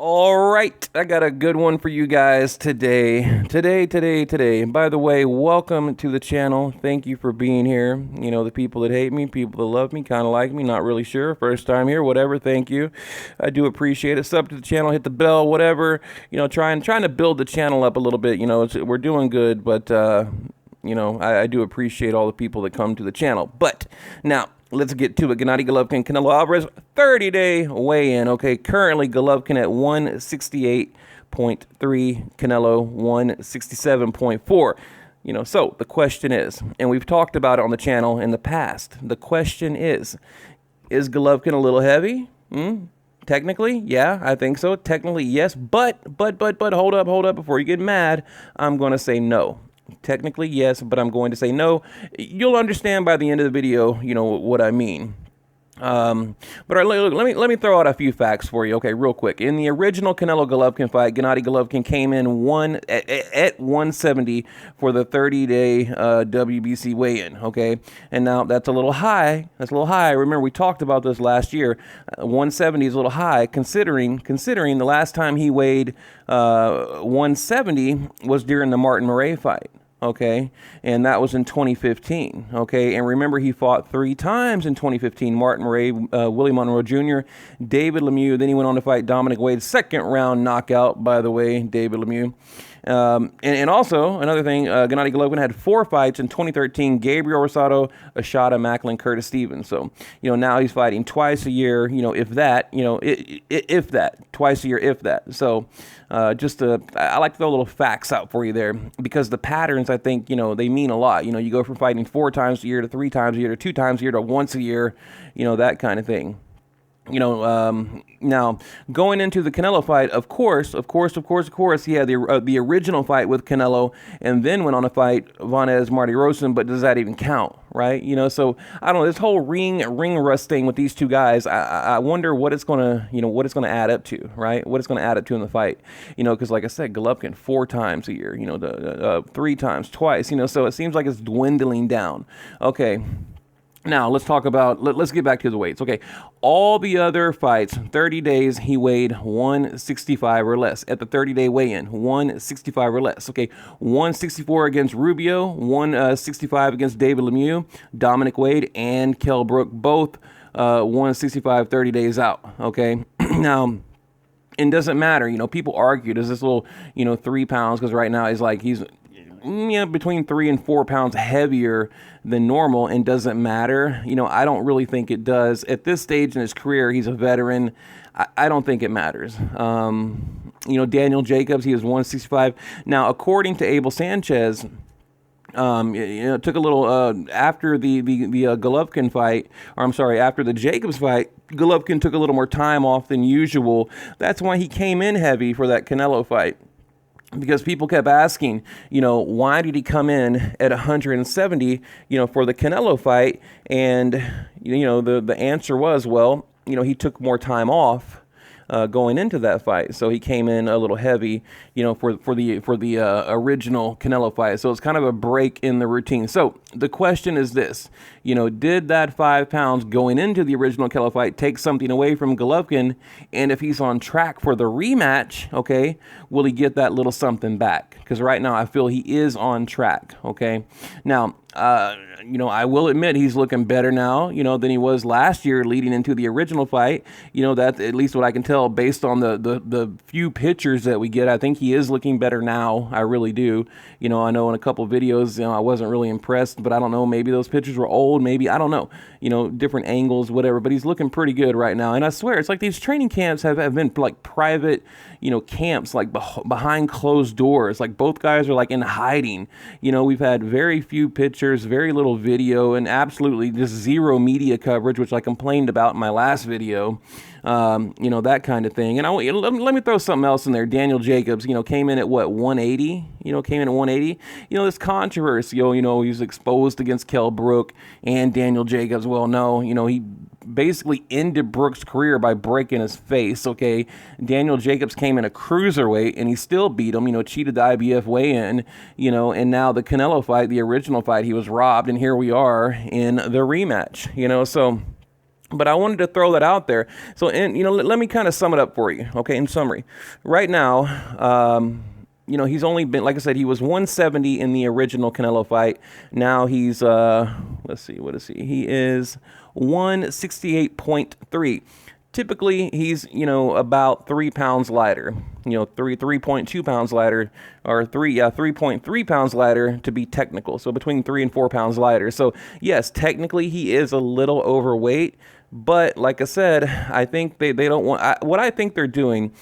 All right, I got a good one for you guys today. Today. By the way, welcome to the channel. Thank you for being here. You know, the people that hate me, people that love me, kind of like me, not really sure. First time here, whatever. Thank you. I do appreciate it. Sub to the channel, hit the bell, whatever. You know, trying to build the channel up a little bit. You know, we're doing good, but you know, I do appreciate all the people that come to the channel. But now, let's get to it. Gennady Golovkin, Canelo Alvarez, 30-day weigh-in. Okay, currently Golovkin at 168.3, Canelo 167.4. You know, so the question is, and we've talked about it on the channel in the past, the question is Golovkin a little heavy? Technically, yeah, I think so. Technically, yes, but, hold up, before you get mad, I'm going to say no. Technically, yes, but I'm going to say no. You'll understand by the end of the video, you know, what I mean. But look, let me throw out a few facts for you, okay, real quick. In the original Canelo Golovkin fight, Gennady Golovkin came in at 170 for the 30-day WBC weigh-in, okay? And now that's a little high. Remember, we talked about this last year. 170 is a little high, considering the last time he weighed 170 was during the Martin Murray fight. Okay, and that was in 2015, okay, and remember he fought 3 times in 2015, Martin Murray, Willie Monroe Jr., David Lemieux, then he went on to fight Dominic Wade, second round knockout, by the way, David Lemieux. And also, another thing, Gennady Golovkin had 4 fights in 2013, Gabriel Rosado, Ashada Macklin, Curtis Stevens. So, you know, now he's fighting twice a year, you know, if that, twice a year, if that. So, I like to throw little facts out for you there, because the patterns, I think, you know, they mean a lot. You know, you go from fighting 4 times a year to 3 times a year to 2 times a year to once a year, you know, that kind of thing. You know, now going into the Canelo fight, of course, he had the original fight with Canelo, and then went on to fight Vanez Marty Rosen. But does that even count, right? You know, so I don't know, this whole ring rust thing with these two guys. I wonder what it's gonna, you know, what it's gonna add up to, right? What it's gonna add up to in the fight, you know, because like I said, Golovkin 4 times a year, you know, 3 times, twice, you know, so it seems like it's dwindling down. Okay. Now, let's talk about, let's get back to the weights. Okay, all the other fights, 30 days, he weighed 165 or less. At the 30-day weigh-in, 165 or less. Okay, 164 against Rubio, 165 against David Lemieux, Dominic Wade, and Kell Brook, both 165 30 days out. Okay, now, it doesn't matter. You know, people argue, does this little, you know, 3 pounds, because right now he's between 3 and 4 pounds heavier than normal, and doesn't matter. You know, I don't really think it does. At this stage in his career, he's a veteran. I don't think it matters. You know, Daniel Jacobs, he was 165. Now, according to Abel Sanchez, you know, it took a little, after the Golovkin fight, or I'm sorry, after the Jacobs fight, Golovkin took a little more time off than usual. That's why he came in heavy for that Canelo fight. Because people kept asking, you know, why did he come in at 170, you know, for the Canelo fight? And, you know, the answer was, well, you know, he took more time off going into that fight, so he came in a little heavy, you know, for the original Canelo fight. So it's kind of a break in the routine. So the question is this, you know, did that 5 pounds going into the original Canelo fight take something away from Golovkin? And if he's on track for the rematch, okay, will he get that little something back? Because right now I feel he is on track. Okay, now, you know, I will admit he's looking better now, you know, than he was last year leading into the original fight. You know, that's at least what I can tell based on the few pictures that we get. I think he is looking better now. I really do. You know, I know in a couple videos, you know, I wasn't really impressed, but I don't know, maybe those pictures were old, maybe, I don't know, you know, different angles, whatever, but he's looking pretty good right now. And I swear, it's like these training camps have been like private, you know, camps, like behind closed doors. Like both guys are like in hiding. You know, we've had very few pictures, very little video, and absolutely just zero media coverage, which I complained about in my last video. You know, that kind of thing. And let me throw something else in there. Daniel Jacobs, you know, came in at what, 180? You know, came in at 180. You know, this controversy, you know, he was exposed against Kell Brook and Daniel Jacobs. Well, no, you know, he basically ended Brook's career by breaking his face. Okay, Daniel Jacobs came in a cruiserweight and he still beat him, you know, cheated the IBF weigh-in, you know, and now the Canelo fight, the original fight, he was robbed, and here we are in the rematch, you know. So But I wanted to throw that out there. So, let me kind of sum it up for you. Okay, in summary, right now, he's only been, like I said, he was 170 in the original Canelo fight. Now he's, let's see, what is he? He is 168.3. Typically, he's, about 3 pounds lighter, 3.2 pounds lighter, or 3.3 pounds lighter to be technical. So between 3 and 4 pounds lighter. So yes, technically he is a little overweight, but like I said, I think they don't want, what I think they're doing,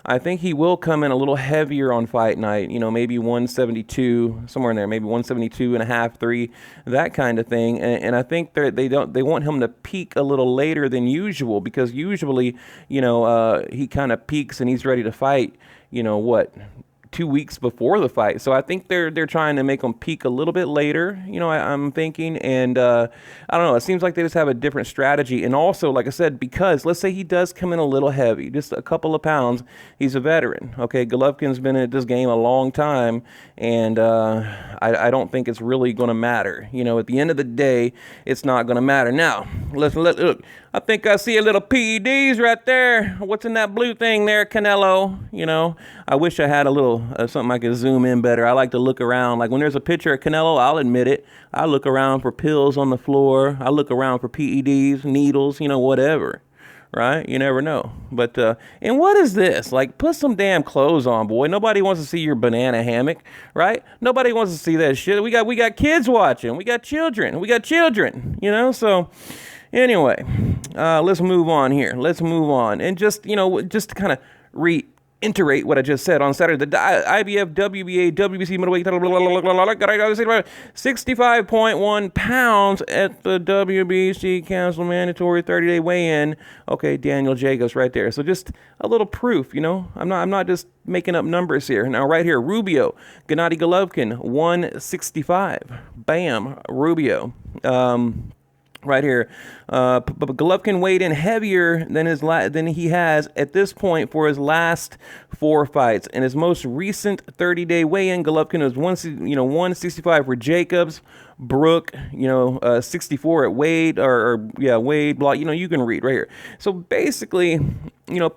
I think he will come in a little heavier on fight night, maybe 172, somewhere in there, maybe 172 and a half, 3, that kind of thing. And I think they want him to peak a little later than usual, because usually, he kind of peaks and he's ready to fight, 2 weeks before the fight. So I think they're trying to make him peak a little bit later, I'm thinking. And I don't know, it seems like they just have a different strategy. And also, like I said, because let's say he does come in a little heavy, just a couple of pounds, he's a veteran. Okay, Golovkin's been at this game a long time, and I don't think it's really going to matter. At the end of the day, it's not going to matter. Now, look. I think I see a little PEDs right there. What's in that blue thing there, Canelo? I wish I had a little something I could zoom in better. I like to look around. Like when there's a picture of Canelo, I'll admit it. I look around for pills on the floor. I look around for PEDs, needles, whatever. Right? You never know. But, and what is this? Like, put some damn clothes on, boy. Nobody wants to see your banana hammock, right? Nobody wants to see that shit. We got kids watching. We got children. So... Anyway, let's move on here. Let's move on. And just to kind of reiterate what I just said on Saturday, the IBF, WBA, WBC middleweight, 65.1 pounds at the WBC Council mandatory 30-day weigh-in. Okay, Daniel Jacobs right there. So just a little proof, I'm not just making up numbers here. Now right here, Rubio, Gennady Golovkin, 165. Bam, Rubio. Right here, but Golovkin weighed in heavier than he has at this point for his last 4 fights. In his most recent 30-day weigh-in, Golovkin was 165 for Jacobs, Brook, 64 at Wade, Wade, blah, you can read right here. So basically,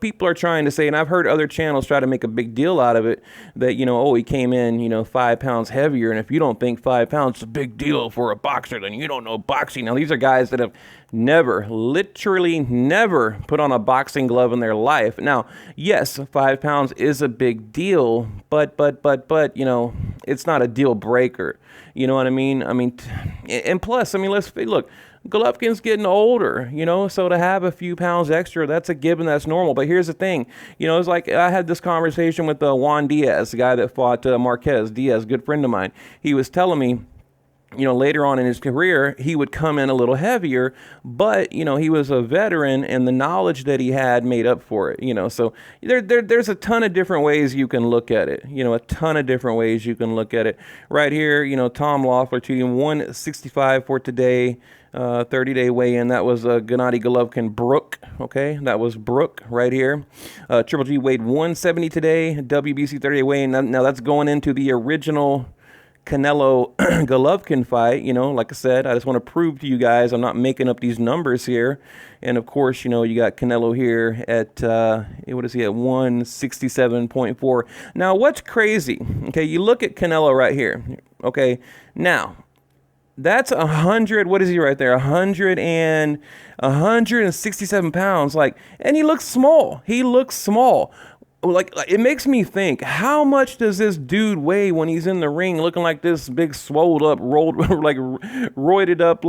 people are trying to say, and I've heard other channels try to make a big deal out of it, that, he came in, 5 pounds heavier. And if you don't think 5 pounds is a big deal for a boxer, then you don't know boxing. Now, these are guys that have literally never put on a boxing glove in their life. Now, yes, 5 pounds is a big deal, but, it's not a deal breaker. You know what I mean? And plus, let's look. Golovkin's getting older, so to have a few pounds extra, that's a given, that's normal. But here's the thing, it's like I had this conversation with Juan Diaz, the guy that fought Marquez Diaz, good friend of mine. He was telling me, later on in his career, he would come in a little heavier, but, he was a veteran and the knowledge that he had made up for it, so there's a ton of different ways you can look at it, a ton of different ways you can look at it. Right here, Tom Loeffler to 165 for today, 30-day weigh-in. That was Gennady Golovkin, Brook. Okay, that was Brook right here. Triple G weighed 170 today, WBC 30-day weigh-in. Now that's going into the original Canelo Golovkin fight. Like I said, I just want to prove to you guys I'm not making up these numbers here. And of course, you got Canelo here at what is he at 167.4. Now, what's crazy? Okay, you look at Canelo right here. Okay, now that's 100. What is he right there? 167 pounds. And he looks small. Like, it makes me think, how much does this dude weigh when he's in the ring looking like this big swolled up, roided up,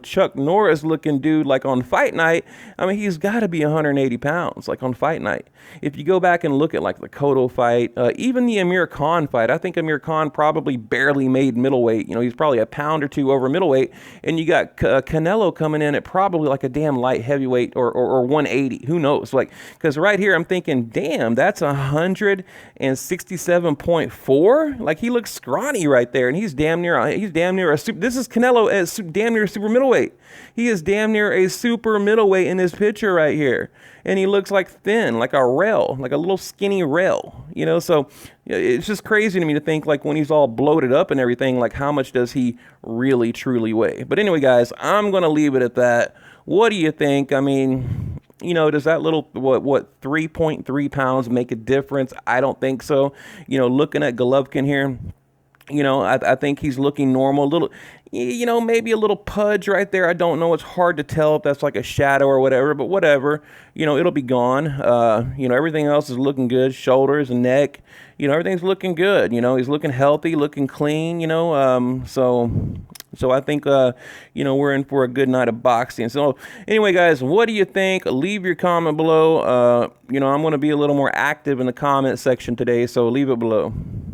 Chuck Norris looking dude, on fight night? He's got to be 180 pounds, on fight night. If you go back and look at, the Cotto fight, even the Amir Khan fight, I think Amir Khan probably barely made middleweight. He's probably a pound or two over middleweight. And you got Canelo coming in at probably a damn light heavyweight or 180. Who knows? Because right here I'm thinking, damn, that's That's 167.4. Like, he looks scrawny right there, and he's damn near a super. This is Canelo as damn near a super middleweight. He is damn near a super middleweight in this picture right here, and he looks like thin, like a rail, like a little skinny rail. You know, so it's just crazy to me to think, like, when he's all bloated up and everything, like, how much does he really truly weigh? But anyway, guys, I'm gonna leave it at that. What do you think? I mean, you know, does that little, what 3.3 pounds make a difference? I don't think so. You know, looking at Golovkin here, you know, I think he's looking normal. A little, you know, maybe a little pudge right there. I don't know. It's hard to tell if that's like a shadow or whatever, but whatever. You know, it'll be gone. You know, everything else is looking good. Shoulders and neck, you know, everything's looking good. You know, he's looking healthy, looking clean, you know. So I think, you know, we're in for a good night of boxing. So anyway, guys, what do you think? Leave your comment below. You know, I'm going to be a little more active in the comment section today, so leave it below.